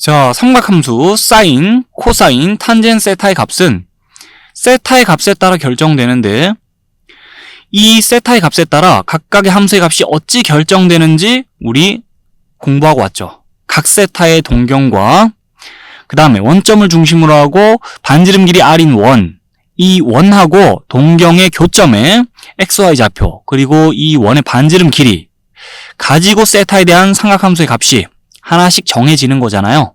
자, 삼각함수 사인, 코사인, 탄젠, 세타의 값은 세타의 값에 따라 결정되는데 이 세타의 값에 따라 각각의 함수의 값이 어찌 결정되는지 우리 공부하고 왔죠. 각 세타의 동경과 그 다음에 원점을 중심으로 하고 반지름 길이 r인 원, 이 원하고 동경의 교점에 xy 좌표 그리고 이 원의 반지름 길이 가지고 세타에 대한 삼각함수의 값이 하나씩 정해지는 거잖아요.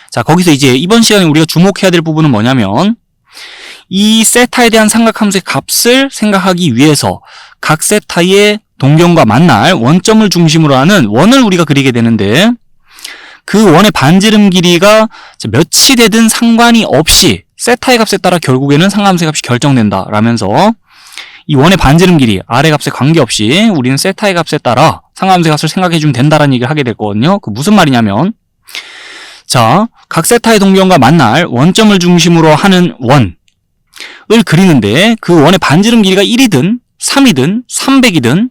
자, 거기서 이제 이번 시간에 우리가 주목해야 될 부분은 뭐냐면 이 세타에 대한 삼각함수의 값을 생각하기 위해서 각 세타의 동경과 만날 원점을 중심으로 하는 원을 우리가 그리게 되는데 그 원의 반지름 길이가 몇이 되든 상관이 없이 세타의 값에 따라 결국에는 삼각함수의 값이 결정된다 라면서 이 원의 반지름 길이 r의 값에 관계없이 우리는 세타의 값에 따라 삼각함수의 값을 생각해주면 된다라는 얘기를 하게 될 거거든요. 그 무슨 말이냐면 자, 각 세타의 동경과 만날 원점을 중심으로 하는 원을 그리는데 그 원의 반지름 길이가 1이든 3이든 300이든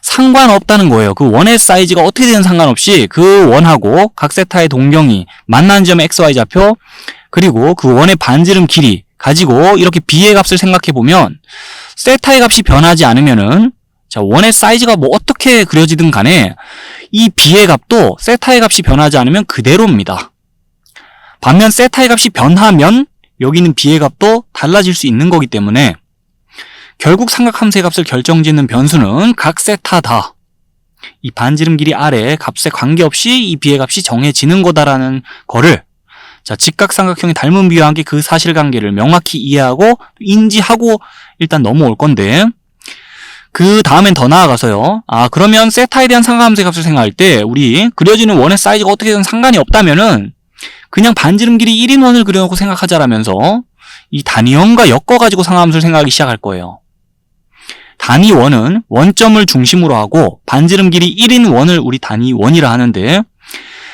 상관없다는 거예요. 그 원의 사이즈가 어떻게 되든 상관없이 그 원하고 각 세타의 동경이 만나는 점의 xy 좌표 그리고 그 원의 반지름 길이 가지고 이렇게 b의 값을 생각해보면 세타의 값이 변하지 않으면은 자, 원의 사이즈가 뭐 어떻게 그려지든 간에 이 b의 값도 세타의 값이 변하지 않으면 그대로입니다. 반면 세타의 값이 변하면 여기 있는 b의 값도 달라질 수 있는 거기 때문에 결국 삼각함수의 값을 결정짓는 변수는 각 세타다. 이 반지름 길이 r의 값에 관계없이 이 b의 값이 정해지는 거다라는 거를 자, 직각삼각형의 닮은 비유와 함께 그 사실관계를 명확히 이해하고 인지하고 일단 넘어올 건데 그 다음엔 더 나아가서요. 그러면 세타에 대한 삼각함수의 값을 생각할 때 우리 그려지는 원의 사이즈가 어떻게든 상관이 없다면은 그냥 반지름 길이 1인 원을 그려놓고 생각하자라면서 이 단위원과 엮어가지고 삼각함수를 생각하기 시작할 거예요. 단위원은 원점을 중심으로 하고 반지름 길이 1인 원을 우리 단위원이라 하는데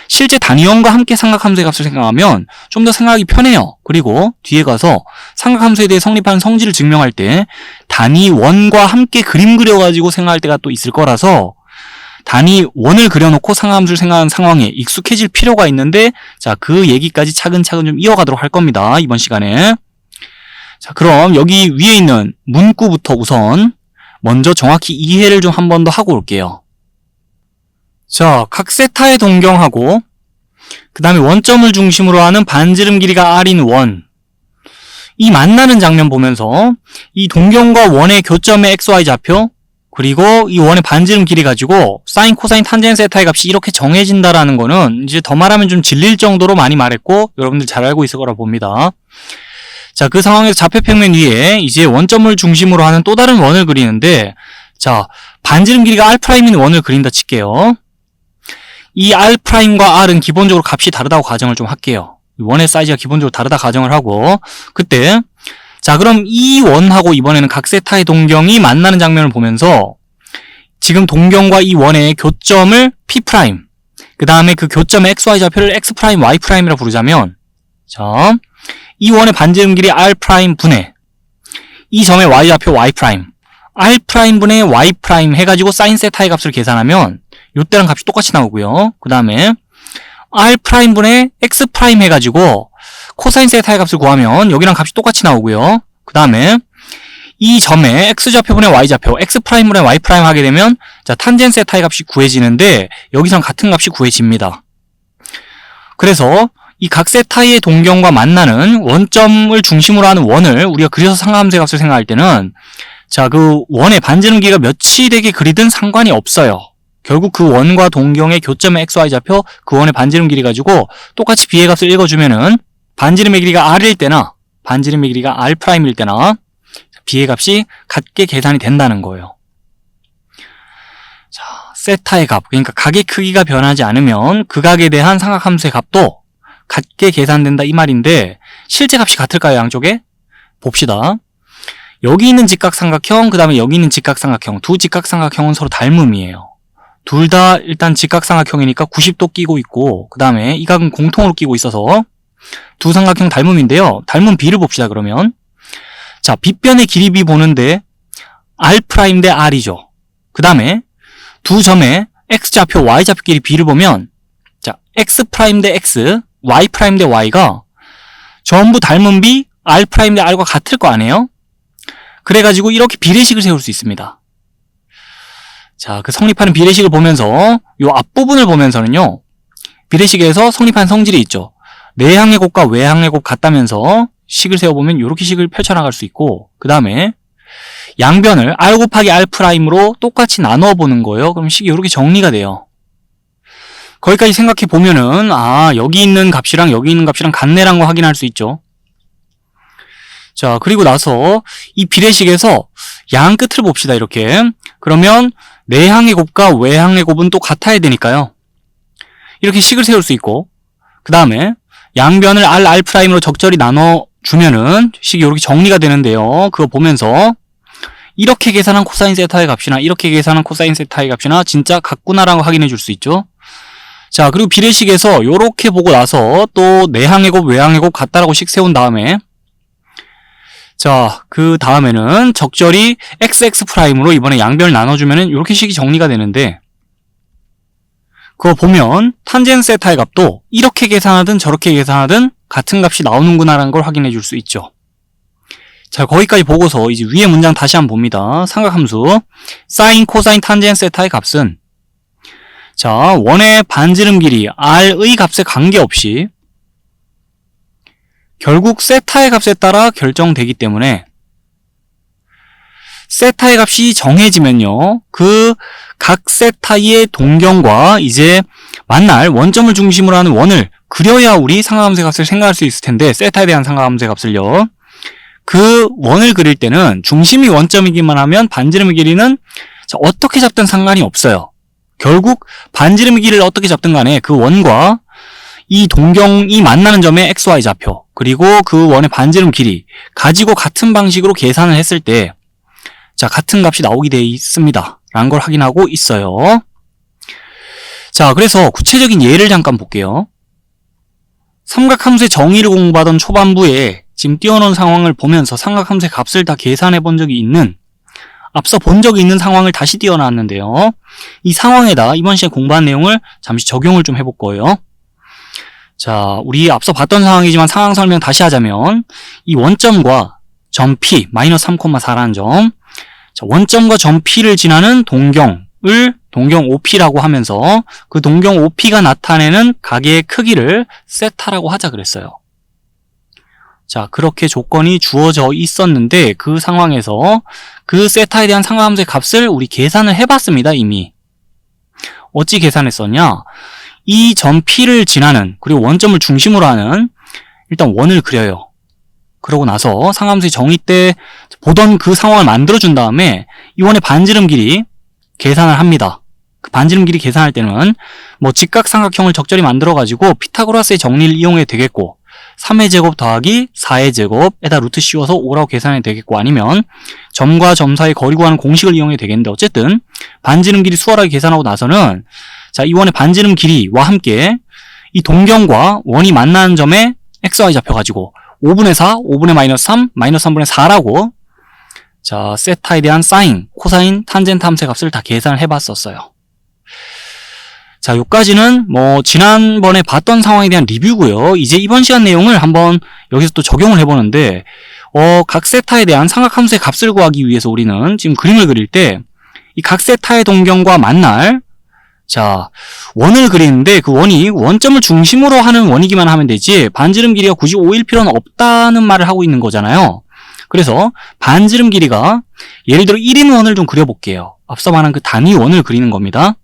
실제 단위원과 함께 삼각함수의 값을 생각하면 좀 더 생각하기 편해요. 그리고 뒤에 가서 삼각함수에 대해 성립하는 성질을 증명할 때 단위원과 함께 그림 그려가지고 생각할 때가 또 있을 거라서 단위원을 그려놓고 삼각함수를 생각하는 상황에 익숙해질 필요가 있는데 자, 그 얘기까지 차근차근 좀 이어가도록 할 겁니다. 이번 시간에. 자, 그럼 여기 위에 있는 문구부터 우선 먼저 정확히 이해를 좀 한 번 더 하고 올게요. 자, 각 세타의 동경하고 그 다음에 원점을 중심으로 하는 반지름 길이가 r인 원, 이 만나는 장면 보면서 이 동경과 원의 교점의 xy 좌표 그리고 이 원의 반지름 길이 가지고 사인, 코사인, 탄젠, 세타의 값이 이렇게 정해진다라는 거는 이제 더 말하면 좀 질릴 정도로 많이 말했고 여러분들 잘 알고 있을 거라 봅니다. 자, 그 상황에서 좌표평면 위에 이제 원점을 중심으로 하는 또 다른 원을 그리는데 자, 반지름 길이가 r'인 원을 그린다 칠게요. 이 r'과 r은 기본적으로 값이 다르다고 가정을 좀 할게요. 원의 사이즈가 기본적으로 다르다 가정을 하고 그때 자, 그럼 이 원하고 이번에는 각 세타의 동경이 만나는 장면을 보면서 지금 동경과 이 원의 교점을 p' 그 다음에 그 교점의 xy 좌표를 x', y'이라 부르자면 자, 이 원의 반지름 길이 r' 분의 이 점의 y 좌표 y', r' 분의 y' 해가지고 사인 세타의 값을 계산하면 요때랑 값이 똑같이 나오고요. 그 다음에 r' 분의 x' 해가지고 코사인 세타의 값을 구하면 여기랑 값이 똑같이 나오고요. 그 다음에 이 점에 x좌표분의 y좌표, x'분의 y' 하게 되면 자, 탄젠 세타의 값이 구해지는데 여기선 같은 값이 구해집니다. 그래서 이 각 세타의 동경과 만나는 원점을 중심으로 하는 원을 우리가 그려서 삼각함수의 값을 생각할 때는 자, 그 원의 반지름 길이가 몇이 되게 그리든 상관이 없어요. 결국 그 원과 동경의 교점의 xy 좌표, 그 원의 반지름 길이 가지고 똑같이 b의 값을 읽어주면은 반지름의 길이가 r일 때나 반지름의 길이가 r'일 때나 b의 값이 같게 계산이 된다는 거예요. 자, 세타의 값, 그러니까 각의 크기가 변하지 않으면 그 각에 대한 삼각함수의 값도 같게 계산된다 이 말인데 실제 값이 같을까요, 양쪽에? 봅시다. 여기 있는 직각삼각형, 그 다음에 여기 있는 직각삼각형, 두 직각삼각형은 서로 닮음이에요. 둘 다 일단 직각삼각형이니까 90도 끼고 있고 그 다음에 이 각은 공통으로 끼고 있어서 두 삼각형 닮음인데요. 닮음 b를 봅시다 그러면. 자, 빗변의 길이 b 보는데 r' 대 r이죠. 그 다음에 두 점의 x좌표, y좌표끼리 b를 보면 자, x 프라임 대 x, y 프라임 대 y가 전부 닮은 b, r 프라임 대 r과 같을 거 아니에요? 그래가지고 이렇게 비례식을 세울 수 있습니다. 자, 그 성립하는 비례식을 보면서 요 앞부분을 보면서는요, 비례식에서 성립한 성질이 있죠. 내항의 곱과 외항의 곱 같다면서 식을 세워보면 이렇게 식을 펼쳐나갈 수 있고, 그 다음에 양변을 r 곱하기 r 프라임으로 똑같이 나누어 보는 거예요. 그럼 식이 이렇게 정리가 돼요. 거기까지 생각해 보면은 여기 있는 값이랑 여기 있는 값이랑 같네라는 거 확인할 수 있죠. 자, 그리고 나서 이 비례식에서 양 끝을 봅시다. 이렇게. 그러면 내항의 곱과 외항의 곱은 또 같아야 되니까요. 이렇게 식을 세울 수 있고, 그 다음에 양변을 r 프라임으로 적절히 나눠주면은 식이 이렇게 정리가 되는데요. 그거 보면서 이렇게 계산한 코사인 세타의 값이나 이렇게 계산한 코사인 세타의 값이나 진짜 같구나라고 확인해 줄 수 있죠. 자, 그리고 비례식에서 이렇게 보고 나서 또 내항의 곱, 외항의 곱 같다라고 식 세운 다음에, 자, 그 다음에는 적절히 xx 프라임으로 이번에 양변을 나눠주면은 이렇게 식이 정리가 되는데, 그거 보면 탄젠 세타의 값도 이렇게 계산하든 저렇게 계산하든 같은 값이 나오는구나라는 걸 확인해 줄 수 있죠. 자, 거기까지 보고서 이제 위에 문장 다시 한번 봅니다. 삼각함수 사인, 코사인, 탄젠 세타의 값은, 자, 원의 반지름 길이 r의 값에 관계없이 결국 세타의 값에 따라 결정되기 때문에 세타의 값이 정해지면요, 그 각 세타의 동경과 이제 만날 원점을 중심으로 하는 원을 그려야 우리 삼각함수의 값을 생각할 수 있을 텐데, 세타에 대한 삼각함수의 값을요, 그 원을 그릴 때는 중심이 원점이기만 하면 반지름의 길이는 어떻게 잡든 상관이 없어요. 결국 반지름의 길이를 어떻게 잡든 간에 그 원과 이 동경이 만나는 점의 xy 좌표, 그리고 그 원의 반지름 길이 가지고 같은 방식으로 계산을 했을 때, 자, 같은 값이 나오게 되어 있습니다 라는 걸 확인하고 있어요. 자, 그래서 구체적인 예를 잠깐 볼게요. 삼각함수의 정의를 공부하던 초반부에 지금 띄워놓은 상황을 보면서 삼각함수의 값을 다 계산해 본 적이 있는, 앞서 본 적이 있는 상황을 다시 띄워놨는데요. 이 상황에다 이번 시간에 공부한 내용을 잠시 적용을 좀 해볼 거예요. 자, 우리 앞서 봤던 상황이지만 상황 설명 다시 하자면, 이 원점과 점 P, 마이너스 3,4라는 점, 자, 원점과 점 P를 지나는 동경을 동경 OP라고 하면서 그 동경 OP가 나타내는 각의 크기를 세타라고 하자 그랬어요. 자, 그렇게 조건이 주어져 있었는데 그 상황에서 그 세타에 대한 삼각함수의 값을 우리 계산을 해봤습니다. 이미. 어찌 계산했었냐? 이 점 P를 지나는, 그리고 원점을 중심으로 하는 일단 원을 그려요. 그러고 나서 삼각함수의 정의 때 보던 그 상황을 만들어준 다음에 이 원의 반지름 길이 계산을 합니다. 그 반지름 길이 계산할 때는 뭐 직각삼각형을 적절히 만들어가지고 피타고라스의 정리를 이용해도 되겠고, 3의 제곱 더하기 4의 제곱에다 루트 씌워서 5라고 계산해도 되겠고, 아니면 점과 점 사이 거리 구하는 공식을 이용해도 되겠는데, 어쨌든 반지름 길이 수월하게 계산하고 나서는, 자, 이 원의 반지름 길이와 함께 이 동경과 원이 만나는 점에 xy 좌표 가지고 5분의 4, 5분의 마이너스 3, 마이너스 3분의 4라고, 자, 세타에 대한 사인, 코사인, 탄젠트 함수의 값을 다 계산을 해봤었어요. 자, 요까지는 뭐 지난번에 봤던 상황에 대한 리뷰고요. 이제 이번 시간 내용을 한번 여기서 또 적용을 해보는데, 각 세타에 대한 삼각함수의 값을 구하기 위해서 우리는 지금 그림을 그릴 때 이 각 세타의 동경과 만날, 자, 원을 그리는데 그 원이 원점을 중심으로 하는 원이기만 하면 되지 반지름 길이가 굳이 5일 필요는 없다는 말을 하고 있는 거잖아요. 그래서 반지름 길이가 예를 들어 1인 원을 좀 그려볼게요. 앞서 말한 그 단위 원을 그리는 겁니다.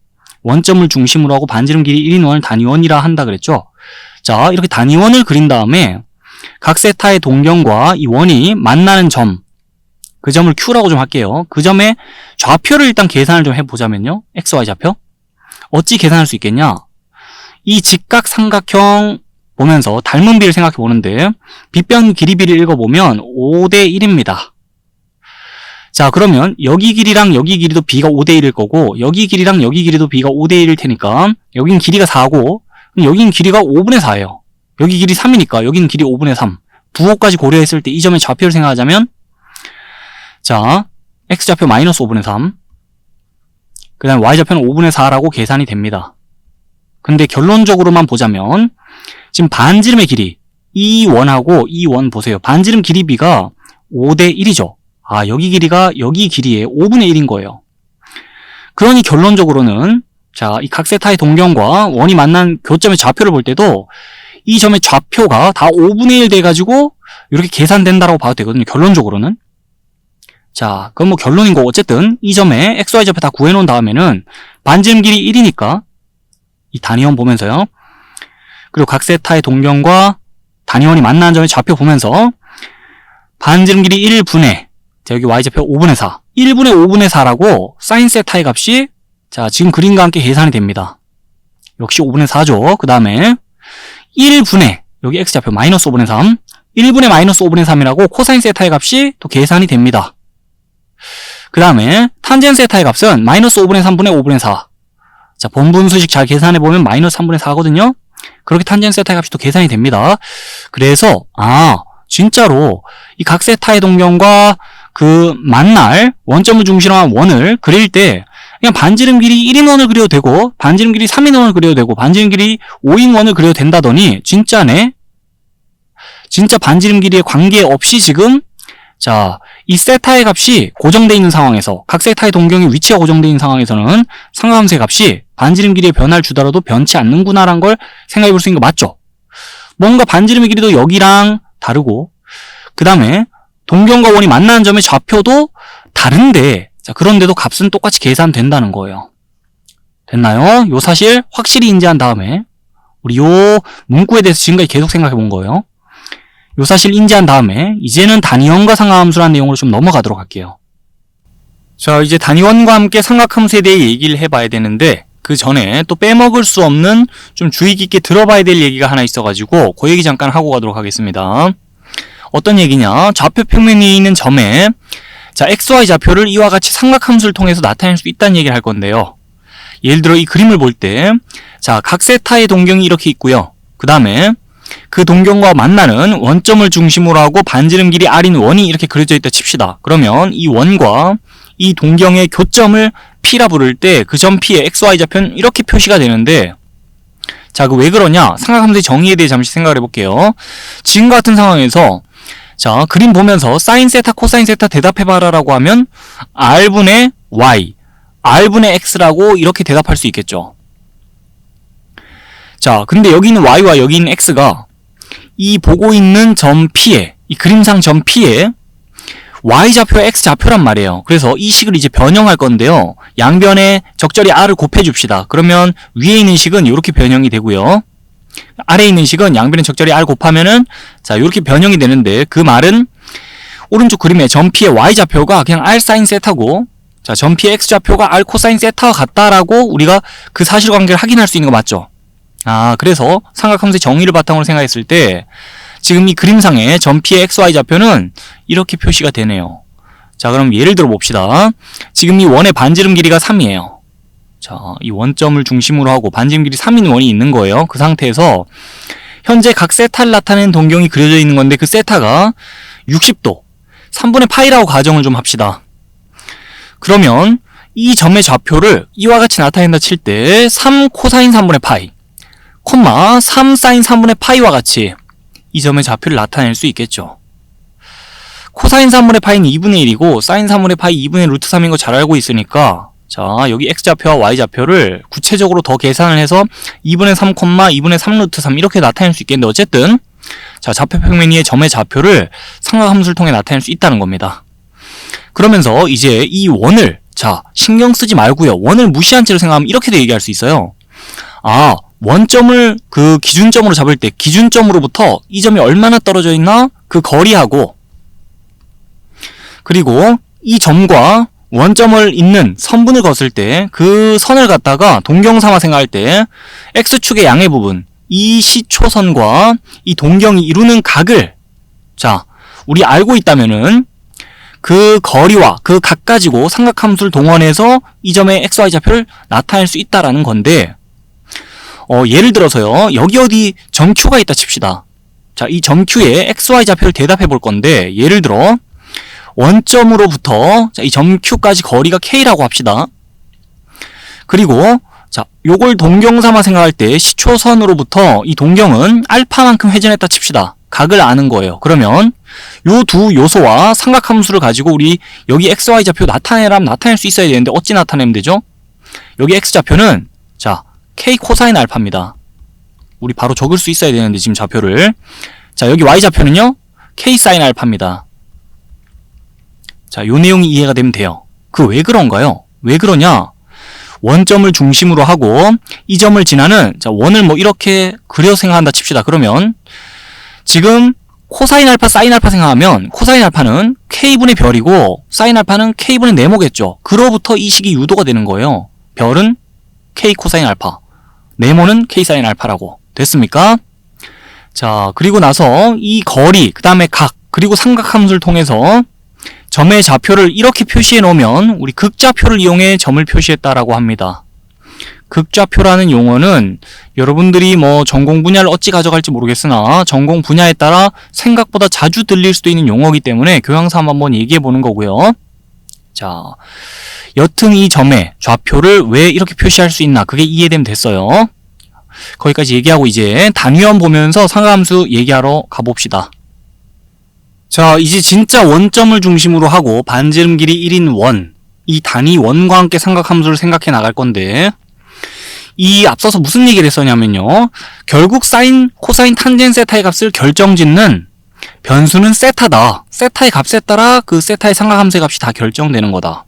원점을 중심으로 하고 반지름 길이 1인 원을 단위 원이라 한다 그랬죠. 자, 이렇게 단위 원을 그린 다음에 각 세타의 동경과 이 원이 만나는 점, 그 점을 Q라고 좀 할게요. 그 점의 좌표를 일단 계산을 좀 해보자면요. XY 좌표. 어찌 계산할 수 있겠냐? 이 직각삼각형 보면서 닮은 비를 생각해 보는데, 빗변 길이 비를 읽어보면 5대 1입니다. 자, 그러면 여기 길이랑 여기 길이도 b가 5대 1일 거고, 여기 길이랑 여기 길이도 b가 5대 1일 테니까 여긴 길이가 4고, 여긴 길이가 5분의 4예요. 여기 길이 3이니까 여긴 길이 5분의 3. 부호까지 고려했을 때 이 점의 좌표를 생각하자면, 자, x좌표 마이너스 5분의 3, 그 다음에 y좌표는 5분의 4라고 계산이 됩니다. 근데 결론적으로만 보자면 지금 반지름의 길이 이 원하고 이 원 보세요. 반지름 길이 비가 5대 1이죠. 아, 여기 길이가 여기 길이의 5분의 1인 거예요. 그러니 결론적으로는 자, 이 각 세타의 동경과 원이 만난 교점의 좌표를 볼 때도 이 점의 좌표가 다 5분의 1 돼가지고 이렇게 계산된다라고 봐도 되거든요. 결론적으로는. 자, 그건 뭐 결론인 거고 어쨌든 이 점에 x, y 좌표 다 구해놓은 다음에는 반지름 길이 1이니까 이 단위원 보면서요. 그리고 각 세타의 동경과 단위원이 만나는 점의 좌표 보면서 반지름 길이 1분의 자, 여기 y좌표 5분의 4 1분의 5분의 4라고 사인 세타의 값이 자, 지금 그림과 함께 계산이 됩니다. 역시 5분의 4죠. 그 다음에 1분의 여기 x좌표 마이너스 5분의 3 1분의 마이너스 5분의 3이라고 코사인 세타의 값이 또 계산이 됩니다. 그 다음에 탄젠 세타의 값은 마이너스 5분의 3분의 5분의 4 자, 본분수식 잘 계산해보면 마이너스 3분의 4거든요. 그렇게 탄젠 세타의 값이 또 계산이 됩니다. 그래서 진짜로 이 각 세타의 동경과 그 만날 원점을 중심으로 한 원을 그릴 때 그냥 반지름 길이 1인 원을 그려도 되고 반지름 길이 3인 원을 그려도 되고 반지름 길이 5인 원을 그려도 된다더니 진짜네. 진짜 반지름 길이에 관계없이 지금 자, 이 세타의 값이 고정되어 있는 상황에서 각 세타의 동경의 위치가 고정되어 있는 상황에서는 삼각함수의 값이 반지름 길이에 변화를 주더라도 변치 않는구나라는 걸 생각해 볼 수 있는 거 맞죠? 뭔가 반지름의 길이도 여기랑 다르고 그 다음에 동경과 원이 만나는 점의 좌표도 다른데 자, 그런데도 값은 똑같이 계산된다는 거예요. 됐나요? 요 사실 확실히 인지한 다음에 우리 요 문구에 대해서 지금까지 계속 생각해 본 거예요. 요 사실 인지한 다음에 이제는 단위원과 삼각함수라는 내용으로 좀 넘어가도록 할게요. 자, 이제 단위원과 함께 삼각함수에 대해 얘기를 해봐야 되는데 그 전에 또 빼먹을 수 없는 좀 주의 깊게 들어봐야 될 얘기가 하나 있어가지고 그 얘기 잠깐 하고 가도록 하겠습니다. 어떤 얘기냐? 좌표 평면에 있는 점에 자, XY 좌표를 이와 같이 삼각함수를 통해서 나타낼 수 있다는 얘기를 할 건데요. 예를 들어 이 그림을 볼 때 자, 각 세타의 동경이 이렇게 있고요. 그 다음에 그 동경과 만나는 원점을 중심으로 하고 반지름 길이 r인 원이 이렇게 그려져 있다 칩시다. 그러면 이 원과 이 동경의 교점을 P라 부를 때 그 점 P의 XY 좌표는 이렇게 표시가 되는데 자, 그 왜 그러냐? 삼각함수의 정의에 대해 잠시 생각을 해볼게요. 지금과 같은 상황에서 자, 그림 보면서 사인 세타, 코사인 세타 대답해봐라 라고 하면 R분의 Y, R분의 X라고 이렇게 대답할 수 있겠죠. 자, 근데 여기 있는 Y와 여기 있는 X가 이 보고 있는 점 P에, 이 그림상 점 P에 Y좌표와 X좌표란 말이에요. 그래서 이 식을 이제 변형할 건데요. 양변에 적절히 R을 곱해줍시다. 그러면 위에 있는 식은 이렇게 변형이 되고요. 아래에 있는 식은 양변에 적절히 R 곱하면은 자, 이렇게 변형이 되는데 그 말은 오른쪽 그림에 점 P의 Y좌표가 그냥 R 사인 세타고 자, 점 P의 X좌표가 R 코사인 세타와 같다라고 우리가 그 사실관계를 확인할 수 있는 거 맞죠? 그래서 삼각함수의 정의를 바탕으로 생각했을 때 지금 이 그림상의 점 P의 XY 좌표는 이렇게 표시가 되네요. 자, 그럼 예를 들어 봅시다. 지금 이 원의 반지름 길이가 3이에요. 자, 이 원점을 중심으로 하고 반지름 길이 3인 원이 있는 거예요. 그 상태에서 현재 각 세타를 나타내는 동경이 그려져 있는 건데 그 세타가 60도 3분의 파이라고 가정을 좀 합시다. 그러면 이 점의 좌표를 이와 같이 나타낸다 칠 때 3 코사인 3분의 파이 콤마 3 사인 3분의 파이와 같이 이 점의 좌표를 나타낼 수 있겠죠. 코사인 3분의 파이는 2분의 1이고 사인 3분의 파이 2분의 루트 3인 거 잘 알고 있으니까 자, 여기 X좌표와 Y좌표를 구체적으로 더 계산을 해서 2분의 3, 2분의 3 루트 3 이렇게 나타낼 수 있겠는데 어쨌든 자, 좌표 평면 위의 점의 좌표를 삼각함수를 통해 나타낼 수 있다는 겁니다. 그러면서 이제 이 원을 자, 신경 쓰지 말고요. 원을 무시한 채로 생각하면 이렇게도 얘기할 수 있어요. 원점을 그 기준점으로 잡을 때 기준점으로부터 이 점이 얼마나 떨어져 있나 그 거리하고 그리고 이 점과 원점을 잇는 선분을 그었을 때 그 선을 갖다가 동경 삼아 생각할 때 X축의 양의 부분 이 시초선과 이 동경이 이루는 각을 자, 우리 알고 있다면은 그 거리와 그 각 가지고 삼각함수를 동원해서 이 점의 XY 좌표를 나타낼 수 있다라는 건데 예를 들어서요. 여기 어디 점 Q가 있다 칩시다. 자, 이 점 Q의 XY 좌표를 대답해 볼 건데 예를 들어 원점으로부터 이 점 Q까지 거리가 K라고 합시다. 그리고 자, 요걸 동경삼아 생각할 때 시초선으로부터 이 동경은 알파만큼 회전했다 칩시다. 각을 아는 거예요. 그러면 요 두 요소와 삼각함수를 가지고 우리 여기 XY 좌표 나타내라면 나타낼 수 있어야 되는데 어찌 나타내면 되죠? 여기 X좌표는 자, K 코사인 알파입니다. 우리 바로 적을 수 있어야 되는데 지금 좌표를. 자, 여기 Y좌표는요. K 사인 알파입니다. 자, 요 내용이 이해가 되면 돼요. 그 왜 그런가요? 왜 그러냐? 원점을 중심으로 하고 이 점을 지나는 자, 원을 뭐 이렇게 그려 생각한다 칩시다. 그러면 지금 코사인 알파, 사인 알파 생각하면 코사인 알파는 K분의 별이고 사인 알파는 K분의 네모겠죠. 그로부터 이 식이 유도가 되는 거예요. 별은 K 코사인 알파, 네모는 K 사인 알파라고. 됐습니까? 자, 그리고 나서 이 거리, 그 다음에 각, 그리고 삼각함수를 통해서 점의 좌표를 이렇게 표시해 놓으면 우리 극좌표를 이용해 점을 표시했다라고 합니다. 극좌표라는 용어는 여러분들이 뭐 전공 분야를 어찌 가져갈지 모르겠으나 전공 분야에 따라 생각보다 자주 들릴 수도 있는 용어이기 때문에 교양삼 한번 얘기해 보는 거고요. 자, 여튼 이 점의 좌표를 왜 이렇게 표시할 수 있나, 그게 이해되면 됐어요. 거기까지 얘기하고 이제 단위원 보면서 삼각함수 얘기하러 가봅시다. 자, 이제 진짜 원점을 중심으로 하고 반지름 길이 1인 원, 이 단위 원과 함께 삼각함수를 생각해 나갈 건데, 이 앞서서 무슨 얘기를 했었냐면요, 결국 사인, 코사인, 탄젠, 세타의 값을 결정짓는 변수는 세타다. 세타의 값에 따라 그 세타의 삼각함수의 값이 다 결정되는 거다.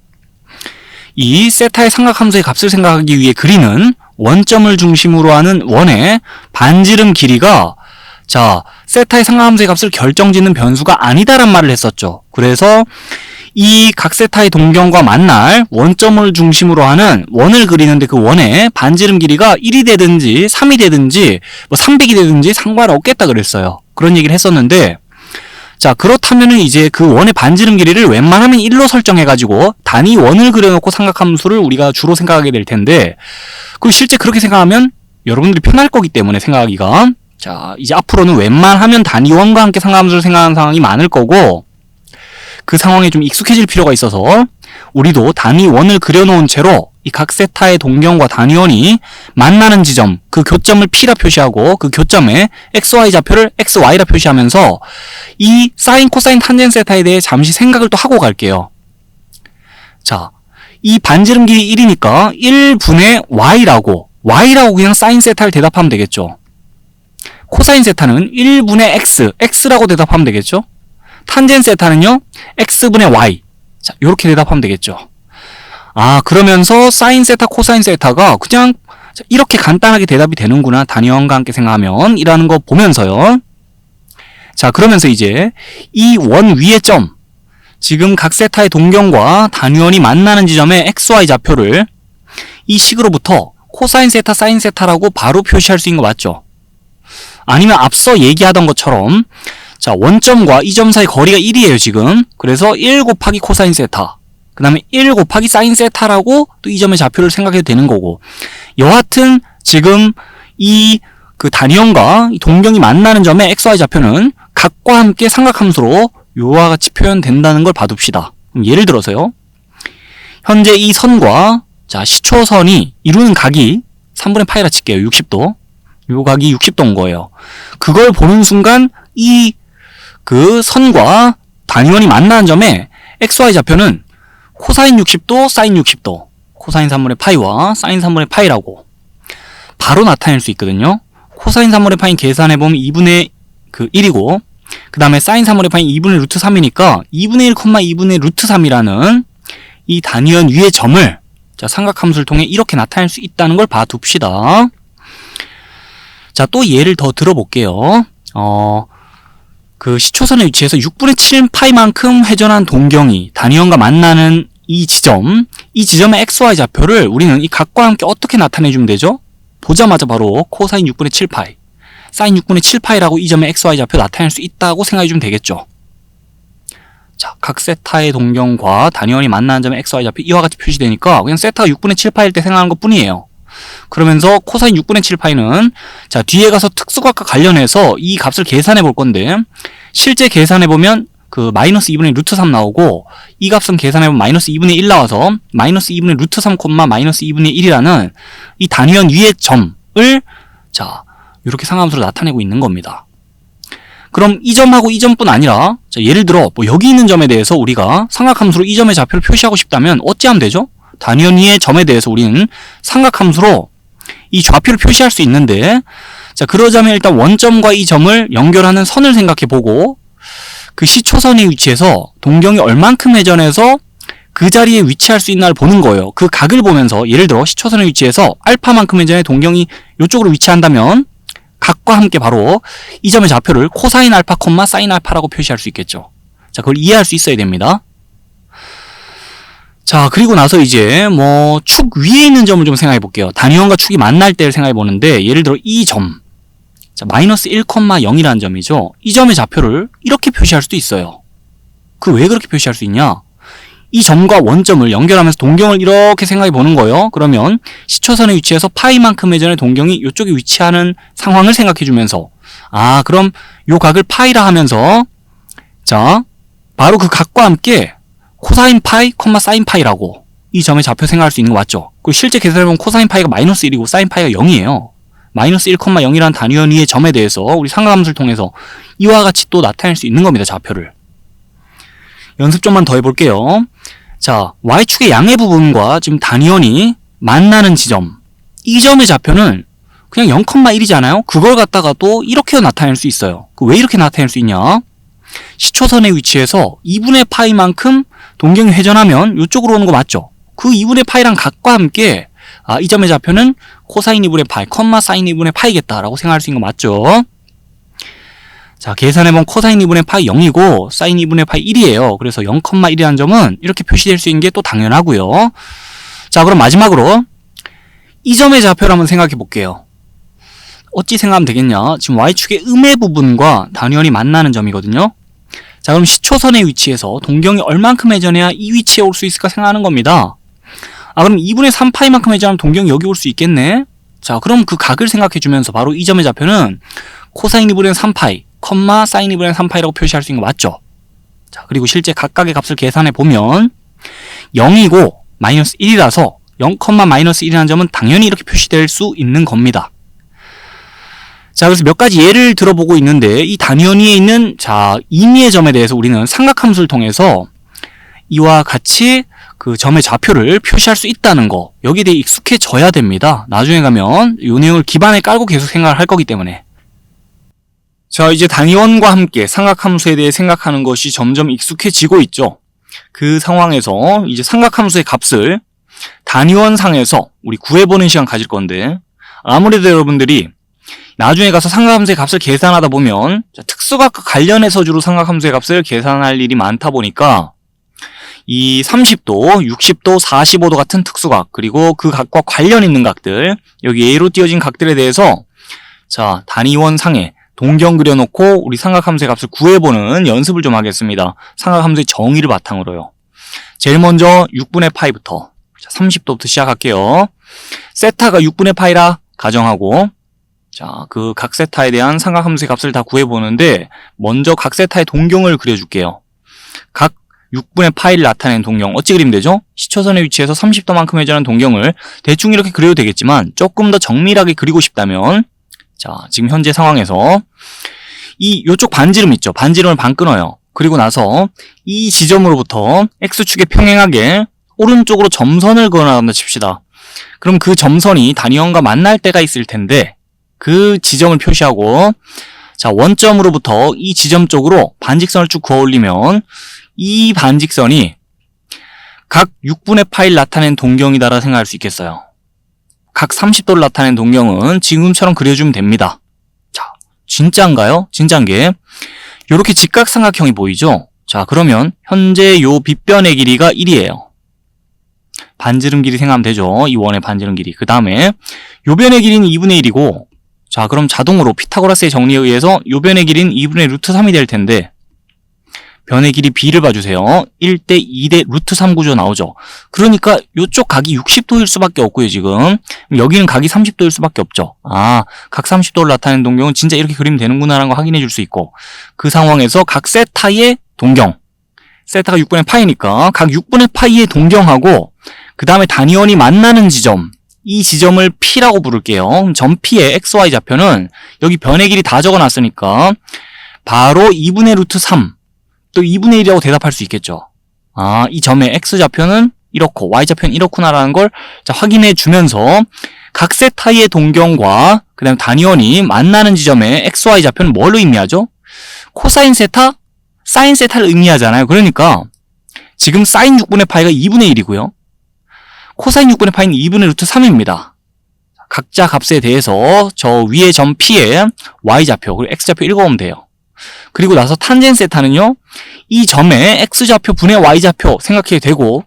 이 세타의 삼각함수의 값을 생각하기 위해 그리는 원점을 중심으로 하는 원의 반지름 길이가 자, 세타의 삼각함수의 값을 결정짓는 변수가 아니다란 말을 했었죠. 그래서 이 각 세타의 동경과 만날 원점을 중심으로 하는 원을 그리는데 그 원의 반지름 길이가 1이 되든지 3이 되든지 뭐 300이 되든지 상관없겠다 그랬어요. 그런 얘기를 했었는데, 자, 그렇다면은 이제 그 원의 반지름 길이를 웬만하면 1로 설정해가지고 단위 원을 그려놓고 삼각함수를 우리가 주로 생각하게 될 텐데, 그리고 실제 그렇게 생각하면 여러분들이 편할 거기 때문에 생각하기가, 자, 이제 앞으로는 웬만하면 단위 원과 함께 삼각함수를 생각하는 상황이 많을 거고, 그 상황에 좀 익숙해질 필요가 있어서 우리도 단위 원을 그려놓은 채로 이 각 세타의 동경과 단위 원이 만나는 지점, 그 교점을 P라 표시하고 그 교점에 XY 좌표를 XY라 표시하면서 이 사인, 코사인, 탄젠 세타에 대해 잠시 생각을 또 하고 갈게요. 자, 이 반지름 길이 1이니까 1분의 Y라고 그냥 사인 세타를 대답하면 되겠죠. 코사인 세타는 1분의 X, X라고 대답하면 되겠죠. 탄젠 세타는요, X분의 Y. 자, 요렇게 대답하면 되겠죠. 아, 그러면서 사인 세타, 코사인 세타가 그냥 이렇게 간단하게 대답이 되는구나. 단위원과 함께 생각하면. 이라는 거 보면서요. 자, 그러면서 이제 이 원 위의 점, 지금 각 세타의 동경과 단위원이 만나는 지점의 XY 좌표를 이 식으로부터 코사인 세타, 사인 세타라고 바로 표시할 수 있는 거 맞죠? 아니면 앞서 얘기하던 것처럼 자, 원점과 이 점 사이 거리가 1이에요, 지금. 그래서 1 곱하기 코사인 세타. 그 다음에 1 곱하기 사인 세타라고 또 이 점의 좌표를 생각해도 되는 거고. 여하튼, 지금 이 그 단위원과 이 동경이 만나는 점의 XY 좌표는 각과 함께 삼각함수로 요와 같이 표현된다는 걸 봐둡시다. 그럼 예를 들어서요. 현재 이 선과, 자, 시초선이 이루는 각이 3분의 파이라 칠게요. 60도. 요 각이 60도인 거예요. 그걸 보는 순간 이 그 선과 단위원이 만나는 점에 XY 좌표는 코사인 60도, 사인 60도, 코사인 3분의 파이와 사인 3분의 파이라고 바로 나타낼 수 있거든요. 코사인 3분의 파이 계산해보면 2분의 그 1이고, 그 다음에 사인 3분의 파이 2분의 루트 3이니까 2분의 1, 2분의 루트 3이라는 이 단위원 위의 점을 자, 삼각함수를 통해 이렇게 나타낼 수 있다는 걸 봐둡시다. 자, 또 예를 더 들어볼게요. 그 시초선의 위치에서 6분의 7 파이만큼 회전한 동경이 단위원과 만나는 이 지점의 XY 좌표를 우리는 이 각과 함께 어떻게 나타내주면 되죠? 보자마자 바로 코사인 6분의 7 파이, 사인 6분의 7 파이라고 이 점의 XY 좌표 나타낼 수 있다고 생각해주면 되겠죠. 자, 각 세타의 동경과 단위원이 만나는 점의 XY 좌표 이와 같이 표시되니까 그냥 세타가 6분의 7 파이일 때 생각하는 것 뿐이에요. 그러면서 코사인 6분의 7 파이는 자, 뒤에 가서 특수각과 관련해서 이 값을 계산해 볼 건데 실제 계산해 보면 그 마이너스 2분의 루트 3 나오고 이 값은 계산해보면 마이너스 2분의 1 나와서 마이너스 2분의 루트 3 콤마 마이너스 2분의 1이라는 이 단위원 위의 점을 자 이렇게 상함수로 나타내고 있는 겁니다. 그럼 이 점하고 이 점뿐 아니라 자, 예를 들어 뭐 여기 있는 점에 대해서 우리가 삼각함수로 이 점의 좌표를 표시하고 싶다면 어찌하면 되죠? 단위원 위의 점에 대해서 우리는 삼각함수로 이 좌표를 표시할 수 있는데 자 그러자면 일단 원점과 이 점을 연결하는 선을 생각해보고 그 시초선의 위치에서 동경이 얼만큼 회전해서 그 자리에 위치할 수 있나를 보는 거예요. 그 각을 보면서 예를 들어 시초선의 위치에서 알파만큼 회전해 동경이 이쪽으로 위치한다면 각과 함께 바로 이 점의 좌표를 코사인 알파, 사인 알파라고 표시할 수 있겠죠. 자, 그걸 이해할 수 있어야 됩니다. 자, 그리고 나서 이제 뭐 축 위에 있는 점을 좀 생각해 볼게요. 단위원과 축이 만날 때를 생각해 보는데 예를 들어 이 점. 자, 마이너스 1,0이라는 점이죠. 이 점의 좌표를 이렇게 표시할 수도 있어요. 그 왜 그렇게 표시할 수 있냐? 이 점과 원점을 연결하면서 동경을 이렇게 생각해 보는 거예요. 그러면 시초선의 위치에서 파이만큼 회전의 동경이 이쪽에 위치하는 상황을 생각해 주면서 아 그럼 요 각을 파이라 하면서 자 바로 그 각과 함께 코사인 파이, 사인 파이라고 이 점의 좌표 생각할 수 있는 거 맞죠? 그리고 실제 계산해보면 코사인 파이가 마이너스 1이고 사인 파이가 0이에요. 마이너스 1,0이라는 단위원 위의 점에 대해서 우리 상가함수를 통해서 이와 같이 또 나타낼 수 있는 겁니다. 좌표를. 연습 좀만 더 해볼게요. 자, y축의 양의 부분과 지금 단위원이 만나는 지점. 이 점의 좌표는 그냥 0,1이잖아요? 그걸 갖다가 또 이렇게 나타낼 수 있어요. 왜 이렇게 나타낼 수 있냐? 시초선의 위치에서 2분의 파이만큼 동경이 회전하면 이쪽으로 오는 거 맞죠? 그 2분의 파이랑 각과 함께 아, 이 점의 좌표는 코사인 2분의 파이, 사인 2분의 파이겠다라고 생각할 수 있는 거 맞죠? 자, 계산해보면 코사인 2분의 파이 0이고 사인 2분의 파이 1이에요. 그래서 0,1이라는 점은 이렇게 표시될 수 있는 게 또 당연하고요. 자, 그럼 마지막으로 이 점의 좌표를 한번 생각해 볼게요. 어찌 생각하면 되겠냐? 지금 y축의 음의 부분과 단위원이 만나는 점이거든요. 자, 그럼 시초선의 위치에서 동경이 얼만큼 회전해야 이 위치에 올 수 있을까 생각하는 겁니다. 아, 그럼 2분의 3파이만큼 회전하면 동경이 여기 올 수 있겠네? 자, 그럼 그 각을 생각해 주면서 바로 이 점의 좌표는 코사인 2분의 3파이, 사인 2분의 3파이라고 표시할 수 있는 거 맞죠? 자, 그리고 실제 각각의 값을 계산해 보면 0이고 마이너스 1이라서 0, 마이너스 1이라는 점은 당연히 이렇게 표시될 수 있는 겁니다. 자, 그래서 몇 가지 예를 들어보고 있는데 이 단위원 위에 있는 자, 임의의 점에 대해서 우리는 삼각함수를 통해서 이와 같이 그 점의 좌표를 표시할 수 있다는 거 여기에 대해 익숙해져야 됩니다. 나중에 가면 이 내용을 기반에 깔고 계속 생각을 할 거기 때문에 자, 이제 단위원과 함께 삼각함수에 대해 생각하는 것이 점점 익숙해지고 있죠. 그 상황에서 이제 삼각함수의 값을 단위원상에서 우리 구해보는 시간 가질 건데 아무래도 여러분들이 나중에 가서 삼각함수의 값을 계산하다 보면 특수각과 관련해서 주로 삼각함수의 값을 계산할 일이 많다 보니까 이 30도, 60도, 45도 같은 특수각 그리고 그 각과 관련 있는 각들 여기 A로 띄어진 각들에 대해서 자 단위원상에 동경 그려놓고 우리 삼각함수의 값을 구해보는 연습을 좀 하겠습니다. 삼각함수의 정의를 바탕으로요. 제일 먼저 6분의 파이부터 30도부터 시작할게요. 세타가 6분의 파이라 가정하고 자, 그 각 세타에 대한 삼각함수의 값을 다 구해보는데 먼저 각 세타의 동경을 그려줄게요. 각 6분의 파이를 나타낸 동경 어찌 그리면 되죠? 시초선의 위치에서 30도만큼 회전하는 동경을 대충 이렇게 그려도 되겠지만 조금 더 정밀하게 그리고 싶다면 자, 지금 현재 상황에서 요쪽 반지름 있죠? 반지름을 반 끊어요. 그리고 나서 이 지점으로부터 X축에 평행하게 오른쪽으로 점선을 그어나간다 칩시다. 그럼 그 점선이 단위원과 만날 때가 있을 텐데 그 지점을 표시하고 자, 원점으로부터 이 지점 쪽으로 반직선을 쭉 그어 올리면 이 반직선이 각 6분의 파이를 나타낸 동경이다라 생각할 수 있겠어요. 각 30도를 나타낸 동경은 지금처럼 그려주면 됩니다. 자, 진짜인가요? 진짜인 게 이렇게 직각삼각형이 보이죠? 자, 그러면 현재 요 빗변의 길이가 1이에요. 반지름 길이 생각하면 되죠? 이 원의 반지름 길이. 그 다음에 요 변의 길이는 2분의 1이고 자, 그럼 자동으로 피타고라스의 정리에 의해서 요 변의 길이는 2분의 루트 3이 될 텐데 변의 길이 b를 봐주세요. 1대 2대 루트 3 구조 나오죠. 그러니까 이쪽 각이 60도일 수밖에 없고요. 지금 여기는 각이 30도일 수밖에 없죠. 아, 각 30도를 나타내는 동경은 진짜 이렇게 그리면 되는구나 라는 거 확인해 줄 수 있고 그 상황에서 각 세타의 동경. 세타가 6분의 파이니까 각 6분의 파이의 동경하고 그 다음에 단위원이 만나는 지점, 이 지점을 P라고 부를게요. 그럼 점 P의 XY 좌표는 여기 변의 길이 다 적어놨으니까 바로 2분의 루트 3, 또 2분의 1이라고 대답할 수 있겠죠. 아, 이 점의 X좌표는 이렇고 Y좌표는 이렇구나라는 걸 확인해 주면서 각 세타의 동경과 그 다음에 단위원이 만나는 지점의 XY좌표는 뭘 의미하죠? 코사인 세타, 사인 세타를 의미하잖아요. 그러니까 지금 사인 6분의 파이가 2분의 1이고요. 코사인 6분의 파이는 2분의 루트 3입니다. 각자 값에 대해서 저 위에 점 P의 Y좌표 그리고 X좌표 읽어보면 돼요. 그리고 나서 탄젠 세타는요, 이 점의 X좌표 분의 Y좌표 생각해도 되고,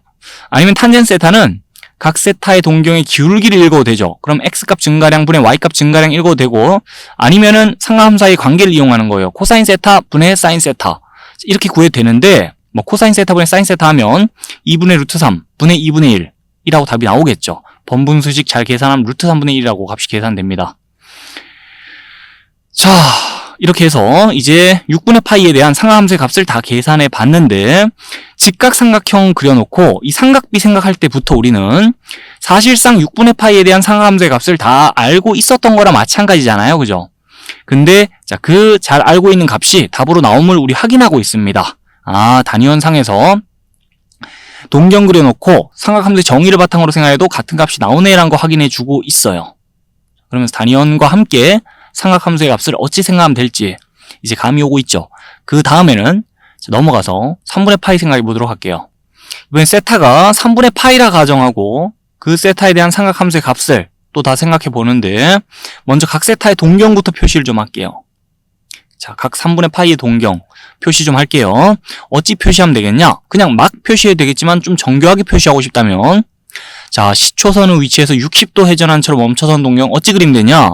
아니면 탄젠 세타는 각 세타의 동경의 기울기를 읽어도 되죠. 그럼 X값 증가량 분의 Y값 증가량 읽어도 되고, 아니면은 상하함 사이의 관계를 이용하는 거예요. 코사인 세타 분의 사인 세타 이렇게 구해도 되는데, 뭐 코사인 세타 분의 사인 세타 하면 2분의 루트 3 분의 2분의 1이라고 답이 나오겠죠. 번분수식 잘 계산하면 루트 3분의 1이라고 값이 계산됩니다. 자, 이렇게 해서 이제 6분의 파이에 대한 상하함수의 값을 다 계산해 봤는데, 직각삼각형 그려놓고 이 삼각비 생각할 때부터 우리는 사실상 6분의 파이에 대한 상하함수의 값을 다 알고 있었던 거랑 마찬가지잖아요. 그죠? 근데 자, 그 잘 알고 있는 값이 답으로 나옴을 우리 확인하고 있습니다. 아, 단위원상에서 동경 그려놓고 삼각함수의 정의를 바탕으로 생각해도 같은 값이 나오네라는 거 확인해 주고 있어요. 그러면서 단위원과 함께 삼각함수의 값을 어찌 생각하면 될지 이제 감이 오고 있죠. 그 다음에는 넘어가서 3분의 파이 생각해 보도록 할게요. 이번엔 세타가 3분의 파이라 가정하고 그 세타에 대한 삼각함수의 값을 또 다 생각해 보는데, 먼저 각 세타의 동경부터 표시를 좀 할게요. 자, 각 3분의 파이의 동경 표시 좀 할게요. 어찌 표시하면 되겠냐? 그냥 막 표시해도 되겠지만 좀 정교하게 표시하고 싶다면, 자, 시초선의 위치에서 60도 회전한 채로 멈춰선 동경 어찌 그리면 되냐?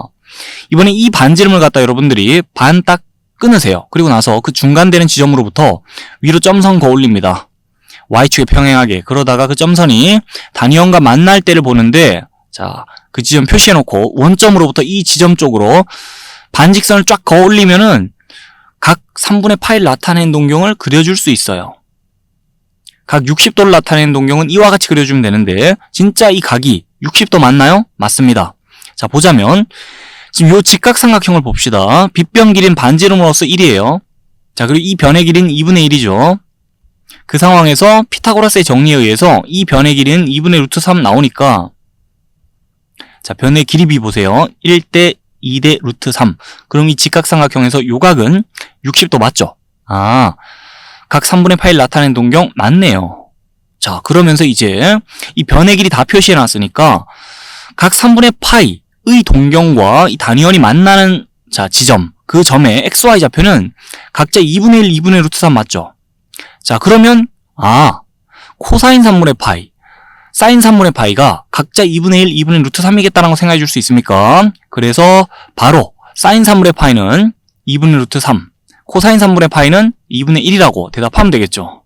이번에 이 반지름을 갖다 여러분들이 반 딱 끊으세요. 그리고 나서 그 중간되는 지점으로부터 위로 점선 그어 올립니다. Y축에 평행하게. 그러다가 그 점선이 단위원과 만날 때를 보는데, 자, 그 지점 표시해놓고 원점으로부터 이 지점 쪽으로 반직선을 쫙 그어 올리면은 각 3분의 파이를 나타내는 동경을 그려줄 수 있어요. 각 60도를 나타내는 동경은 이와 같이 그려주면 되는데, 진짜 이 각이 60도 맞나요? 맞습니다. 자, 보자면 지금 요 직각삼각형을 봅시다. 빗변 길이는 반지름으로서 1이에요. 자, 그리고 이 변의 길이는 2분의 1이죠. 그 상황에서 피타고라스의 정리에 의해서 이 변의 길이는 2분의 루트 3 나오니까, 자, 변의 길이비 보세요. 1대 2대 루트 3. 그럼 이 직각삼각형에서 요 각은 60도 맞죠? 아, 각 3분의 파이를 나타내는 동경 맞네요. 자, 그러면서 이제 이 변의 길이 다 표시해 놨으니까 각 3분의 파이의 동경과 이 단위원이 만나는, 자, 지점, 그 점의 XY 좌표는 각자 2분의 1, 2분의 루트 3 맞죠? 자, 그러면 아, 코사인 3분의 파이, 사인 3분의 파이가 각자 2분의 1, 2분의 루트 3이겠다는 거 생각해 줄 수 있습니까? 그래서 바로 사인 3분의 파이는 2분의 루트 3, 코사인 3분의 파이는 2분의 1이라고 대답하면 되겠죠.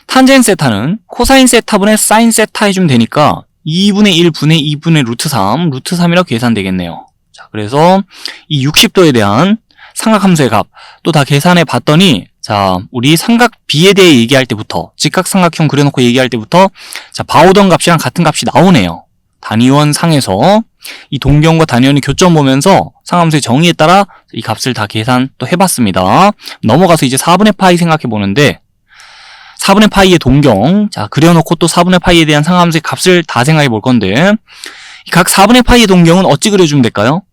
탄젠 세타는 코사인 세타분의 사인 세타 해주면 되니까 2분의 1 분의 2분의 루트 3, 루트 3이라고 계산되겠네요. 자, 그래서 이 60도에 대한 삼각함수의 값 또 다 계산해 봤더니, 자, 우리 삼각비에 대해 얘기할 때부터, 직각삼각형 그려놓고 얘기할 때부터, 자, 봐오던 값이랑 같은 값이 나오네요. 단위원 상에서 이 동경과 단위원의 교점 보면서 상함수의 정의에 따라 이 값을 다 계산 또 해봤습니다. 넘어가서 이제 4분의 파이 생각해 보는데, 4분의 파이의 동경, 자, 그려놓고 또 4분의 파이에 대한 상함수의 값을 다 생각해 볼 건데, 각 4분의 파이의 동경은 어찌 그려주면 될까요?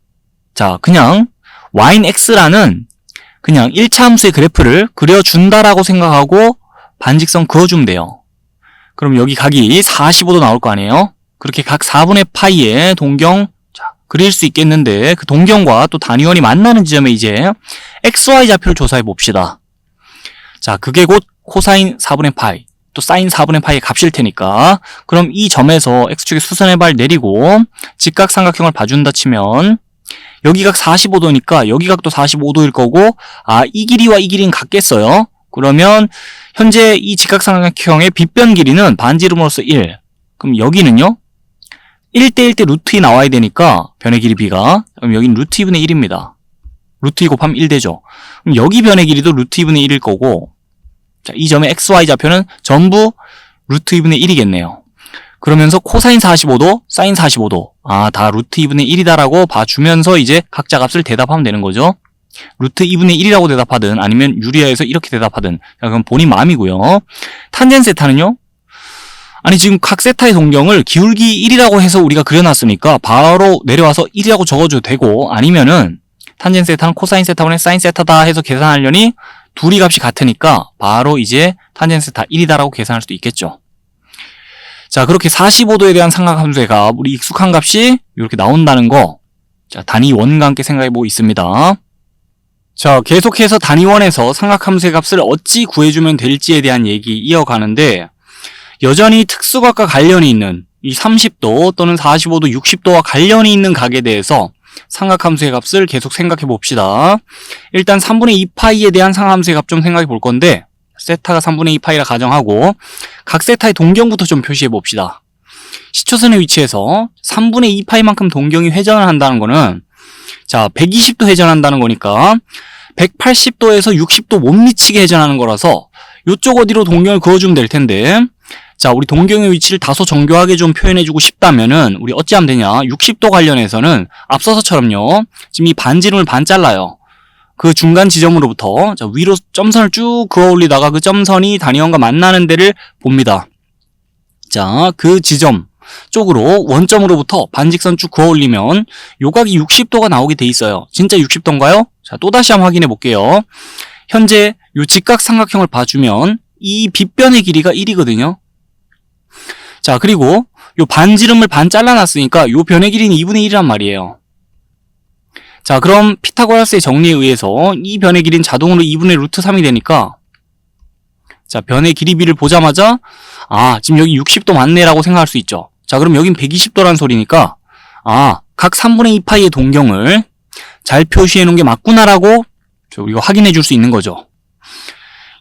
자, 그냥 y는 x라는 그냥 1차 함수의 그래프를 그려준다라고 생각하고 반직선 그어주면 돼요. 그럼 여기 각이 45도 나올 거 아니에요? 그렇게 각 4분의 파이의 동경, 자, 그릴 수 있겠는데, 그 동경과 또 단위원이 만나는 지점에 이제 xy 좌표를 조사해 봅시다. 자, 그게 곧 코사인 4분의 파이, 또 사인 4분의 파이의 값일 테니까, 그럼 이 점에서 x축의 수선의 발 내리고 직각삼각형을 봐준다 치면, 여기 각 45도니까 여기 각도 45도일 거고, 아, 이 길이와 이 길이는 같겠어요. 그러면 현재 이 직각삼각형의 빗변 길이는 반지름으로서 1. 그럼 여기는요? 1대 1대 루트 2 나와야 되니까 변의 길이 b가, 그럼 여기는 루트 2분의 1입니다. 루트 2 곱하면 1 되죠. 그럼 여기 변의 길이도 루트 2분의 1일 거고, 자, 이 점의 xy 좌표는 전부 루트 2분의 1이겠네요. 그러면서 코사인 45도, 사인 45도. 아, 다 루트 2분의 1이다라고 봐주면서 이제 각자 값을 대답하면 되는 거죠. 루트 2분의 1이라고 대답하든 아니면 유리화해서 이렇게 대답하든. 자, 그럼 본인 마음이고요. 탄젠 세타는요? 아니, 지금 각 세타의 동경을 기울기 1이라고 해서 우리가 그려놨으니까 바로 내려와서 1이라고 적어줘도 되고, 아니면은 탄젠 세타는 코사인 세타분의 사인 세타다 해서 계산하려니 둘이 값이 같으니까 바로 이제 탄젠 세타 1이다라고 계산할 수도 있겠죠. 자, 그렇게 45도에 대한 삼각함수의 값, 우리 익숙한 값이 이렇게 나온다는 거, 자, 단위 원과 함께 생각해보고 있습니다. 자, 계속해서 단위 원에서 삼각함수의 값을 어찌 구해주면 될지에 대한 얘기 이어가는데, 여전히 특수각과 관련이 있는 이 30도 또는 45도, 60도와 관련이 있는 각에 대해서 삼각함수의 값을 계속 생각해 봅시다. 일단 3분의 2파이에 대한 삼각함수의 값 좀 생각해 볼 건데, 세타가 3분의 2파이라 가정하고 각 세타의 동경부터 좀 표시해 봅시다. 시초선의 위치에서 3분의 2파이만큼 동경이 회전을 한다는 거는, 자, 120도 회전한다는 거니까 180도에서 60도 못 미치게 회전하는 거라서 이쪽 어디로 동경을 그어주면 될 텐데, 자, 우리 동경의 위치를 다소 정교하게 좀 표현해주고 싶다면은 우리 어찌 하면 되냐? 60도 관련해서는 앞서서처럼요, 지금 이 반지름을 반 잘라요. 그 중간 지점으로부터 자, 위로 점선을 쭉 그어 올리다가 그 점선이 단위원과 만나는 데를 봅니다. 자, 그 지점 쪽으로 원점으로부터 반직선 쭉 그어 올리면 요각이 60도가 나오게 돼 있어요. 진짜 60도인가요? 자, 또다시 한번 확인해 볼게요. 현재 요 직각삼각형을 봐주면 이 빗변의 길이가 1이거든요. 자, 그리고 요 반지름을 반 잘라놨으니까 요 변의 길이는 2분의 1이란 말이에요. 자, 그럼 피타고라스의 정리에 의해서 이 변의 길이는 자동으로 2분의 루트 3이 되니까, 자, 변의 길이비를 보자마자 아, 지금 여기 60도 맞네라고 생각할 수 있죠. 자, 그럼 여긴 120도란 소리니까 아, 각 3분의 2파이의 동경을 잘 표시해 놓은 게 맞구나라고 우리가 확인해 줄 수 있는 거죠.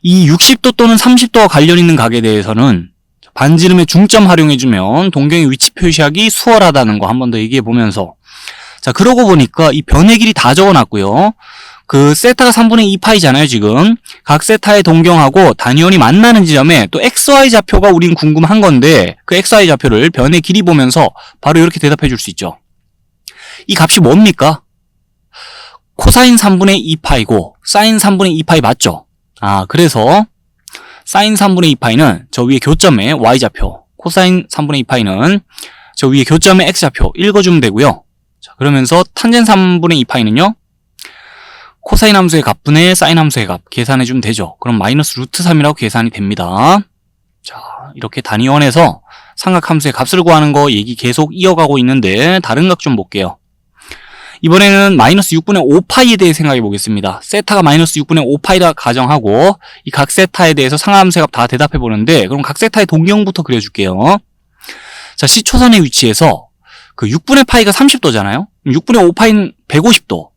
이 60도 또는 30도와 관련 있는 각에 대해서는 반지름의 중점 활용해주면 동경의 위치 표시하기 수월하다는 거 한 번 더 얘기해 보면서, 자, 그러고 보니까 이 변의 길이 다 적어놨고요. 그 세타가 3분의 2파이잖아요, 지금. 각 세타의 동경하고 단위원이 만나는 지점에 또 XY 좌표가 우린 궁금한 건데, 그 XY 좌표를 변의 길이 보면서 바로 이렇게 대답해 줄 수 있죠. 이 값이 뭡니까? 코사인 3분의 2파이고 사인 3분의 2파이 맞죠? 아, 그래서 사인 3분의 2파이는 저 위에 교점의 Y좌표, 코사인 3분의 2파이는 저 위에 교점의 X좌표 읽어주면 되고요. 자, 그러면서 탄젠 3분의 2파이는요, 코사인 함수의 값분의 사인 함수의 값 계산해주면 되죠. 그럼 마이너스 루트 3이라고 계산이 됩니다. 자, 이렇게 단위원에서 삼각함수의 값을 구하는 거 얘기 계속 이어가고 있는데, 다른 각 좀 볼게요. 이번에는 마이너스 6분의 5파이에 대해 생각해 보겠습니다. 세타가 마이너스 6분의 5파이라 가정하고 이 각 세타에 대해서 상하함수의 값 다 대답해 보는데, 그럼 각 세타의 동경부터 그려줄게요. 자, 시초선의 위치에서 그 6분의 파이가 30도잖아요. 6분의 5파이는 150도.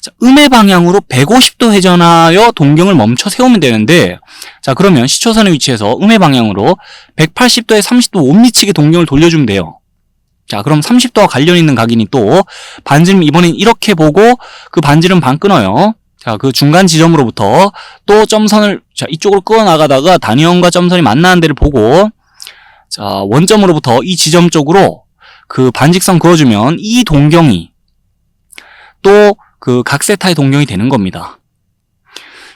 자, 음의 방향으로 150도 회전하여 동경을 멈춰 세우면 되는데, 자, 그러면 시초선의 위치에서 음의 방향으로 180도에 30도 못 미치게 동경을 돌려주면 돼요. 자, 그럼 30도와 관련 있는 각이니 또 반지름 이번엔 이렇게 보고 그 반지름 반 끊어요. 자, 그 중간 지점으로부터 또 점선을 자, 이쪽으로 끌어 나가다가 단위원과 점선이 만나는 데를 보고, 자, 원점으로부터 이 지점 쪽으로 그 반직선 그어주면 이 동경이 또 그 각 세타의 동경이 되는 겁니다.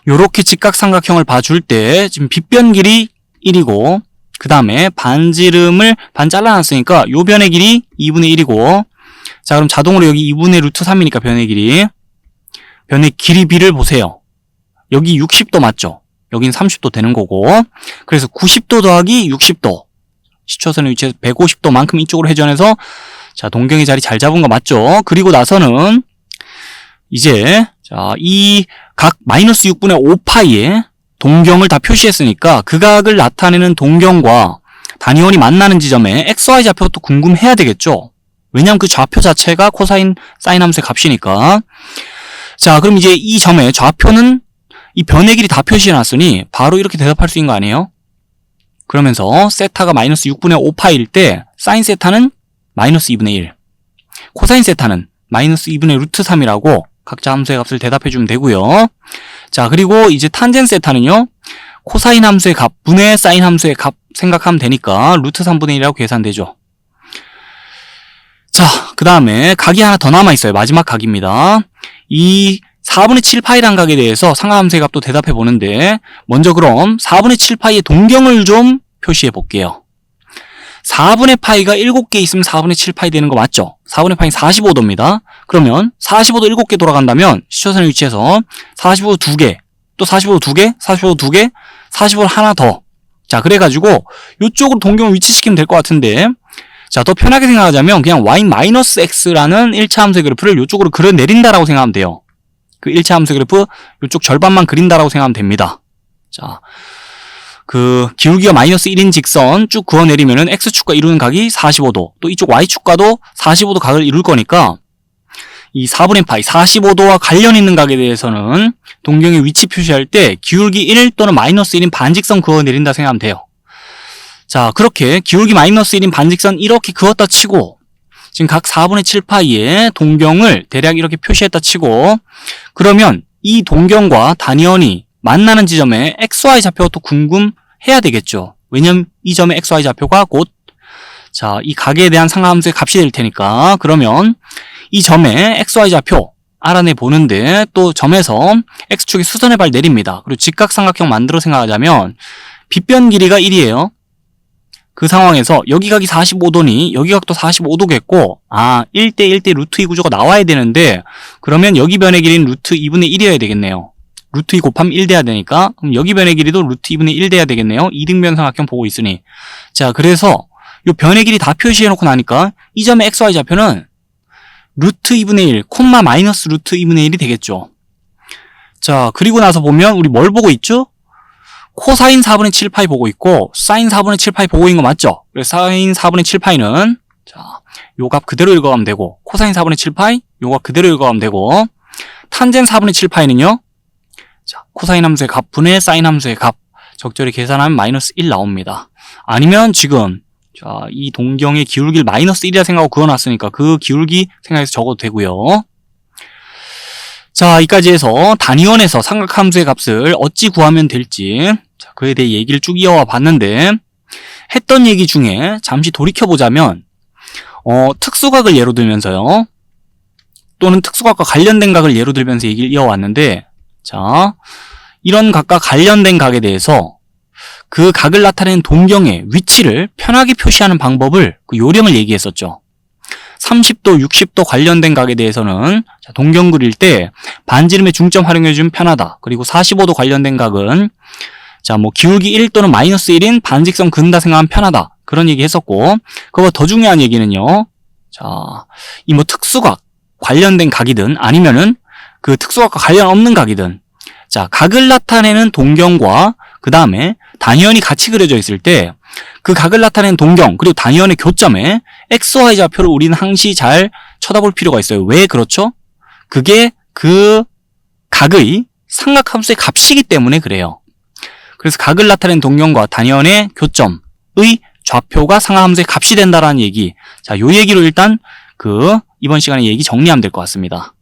요렇게 직각삼각형을 봐줄 때 지금 빗변 길이 1이고 그 다음에 반지름을 반 잘라놨으니까 요 변의 길이 2분의 1이고, 자, 그럼 자동으로 여기 2분의 루트 3이니까 변의 길이비를 보세요. 여기 60도 맞죠? 여긴 30도 되는 거고, 그래서 90도 더하기 60도, 시초선의 위치에서 150도만큼 이쪽으로 회전해서, 자, 동경의 자리 잘 잡은 거 맞죠? 그리고 나서는 이제 자, 이 각 마이너스 6분의 5파이에 동경을 다 표시했으니까 그 각을 나타내는 동경과 단위원이 만나는 지점에 XY 좌표도 궁금해야 되겠죠? 왜냐하면 그 좌표 자체가 코사인, 사인 함수의 값이니까. 자, 그럼 이제 이 점의 좌표는 이 변의 길이 다 표시해놨으니 바로 이렇게 대답할 수 있는 거 아니에요? 그러면서 세타가 마이너스 6분의 5파이일 때 사인 세타는 마이너스 2분의 1, 코사인 세타는 마이너스 2분의 루트 3이라고 각자 함수의 값을 대답해주면 되고요. 자, 그리고 이제 탄젠 세타는요, 코사인 함수의 값 분의 사인 함수의 값 생각하면 되니까 루트 3분의 1이라고 계산되죠. 자, 그 다음에 각이 하나 더 남아있어요. 마지막 각입니다. 이 4분의 7파이란 각에 대해서 상하함수의 값도 대답해 보는데, 먼저 그럼 4분의 7파이의 동경을 좀 표시해 볼게요. 4분의 파이가 7개 있으면 4분의 7파이 되는 거 맞죠? 4분의 파이는 45도입니다. 그러면 45도 7개 돌아간다면 시초선의 위치에서 45도 2개, 또 45도 2개, 45도 2개, 45도 하나 더. 자, 그래가지고 이쪽으로 동경을 위치시키면 될 것 같은데, 자, 더 편하게 생각하자면 그냥 y-x라는 1차 함수의 그래프를 이쪽으로 그려내린다라고 생각하면 돼요. 그 1차 함수의 그래프 이쪽 절반만 그린다라고 생각하면 됩니다. 자, 그 기울기가 마이너스 1인 직선 쭉 그어내리면은 x축과 이루는 각이 45도, 또 이쪽 y축과도 45도 각을 이룰 거니까 이 4분의 파이 45도와 관련 있는 각에 대해서는 동경의 위치 표시할 때 기울기 1 또는 마이너스 1인 반직선 그어내린다 생각하면 돼요. 자, 그렇게 기울기 마이너스 1인 반직선 이렇게 그었다 치고, 지금 각 4분의 7파이의 동경을 대략 이렇게 표시했다 치고, 그러면 이 동경과 단위원이 만나는 지점에 XY 좌표가 또 궁금해야 되겠죠. 왜냐면 이 점의 XY 좌표가 곧, 자, 이 각에 대한 상하함수의 값이 될 테니까, 그러면 이 점의 XY 좌표 알아내 보는데, 또 점에서 X축의 수선의 발 내립니다. 그리고 직각삼각형 만들어 생각하자면 빗변 길이가 1이에요. 그 상황에서 여기 각이 45도니 여기 각도 45도겠고, 1대 1대 루트 2 구조가 나와야 되는데, 그러면 여기 변의 길이는 루트 2분의 1이어야 되겠네요. 루트 2 곱하면 1 돼야 되니까, 그럼 여기 변의 길이도 루트 2분의 1 돼야 되겠네요. 이등변 삼각형 보고 있으니. 자, 그래서 이 변의 길이 다 표시해 놓고 나니까 이 점의 XY 좌표는 루트 2분의 1, 콤마 마이너스 루트 2분의 1이 되겠죠. 자, 그리고 나서 보면 우리 뭘 보고 있죠? 코사인 4분의 7파이 보고 있고 사인 4분의 7파이 보고 있는 거 맞죠? 그래서 사인 4분의 7파이는 자, 요 값 그대로 읽어가면 되고, 코사인 4분의 7파이 요 값 그대로 읽어가면 되고, 탄젠 4분의 7파이는요, 자, 코사인 함수의 값 분의 사인 함수의 값 적절히 계산하면 마이너스 1 나옵니다. 아니면 지금 자, 이 동경의 기울기를 마이너스 1이라 생각하고 그어놨으니까 그 기울기 생각해서 적어도 되고요. 자, 여기까지 해서 단위원에서 삼각함수의 값을 어찌 구하면 될지, 자, 그에 대해 얘기를 쭉 이어와 봤는데, 했던 얘기 중에 잠시 돌이켜보자면, 특수각을 예로 들면서요, 또는 특수각과 관련된 각을 예로 들면서 얘기를 이어왔는데, 자, 이런 각과 관련된 각에 대해서 그 각을 나타내는 동경의 위치를 편하게 표시하는 방법을, 그 요령을 얘기했었죠. 30도, 60도 관련된 각에 대해서는 자, 동경 그릴 때 반지름의 중점 활용해주면 편하다. 그리고 45도 관련된 각은 자, 뭐 기울기 1 또는 마이너스 1인 반직선 그는다 생각하면 편하다. 그런 얘기 했었고, 그거보다 더 중요한 얘기는요, 자, 이 뭐 특수각 관련된 각이든 아니면은 그 특수각과 관련 없는 각이든, 자, 각을 나타내는 동경과 그 다음에 단위원이 같이 그려져 있을 때 그 각을 나타내는 동경 그리고 단위원의 교점에 XY 좌표를 우리는 항시 잘 쳐다볼 필요가 있어요. 왜 그렇죠? 그게 그 각의 삼각함수의 값이기 때문에 그래요. 그래서 각을 나타내는 동경과 단위원의 교점의 좌표가 상하함수의 값이 된다라는 얘기. 자, 요 얘기로 일단 이번 시간에 얘기 정리하면 될 것 같습니다.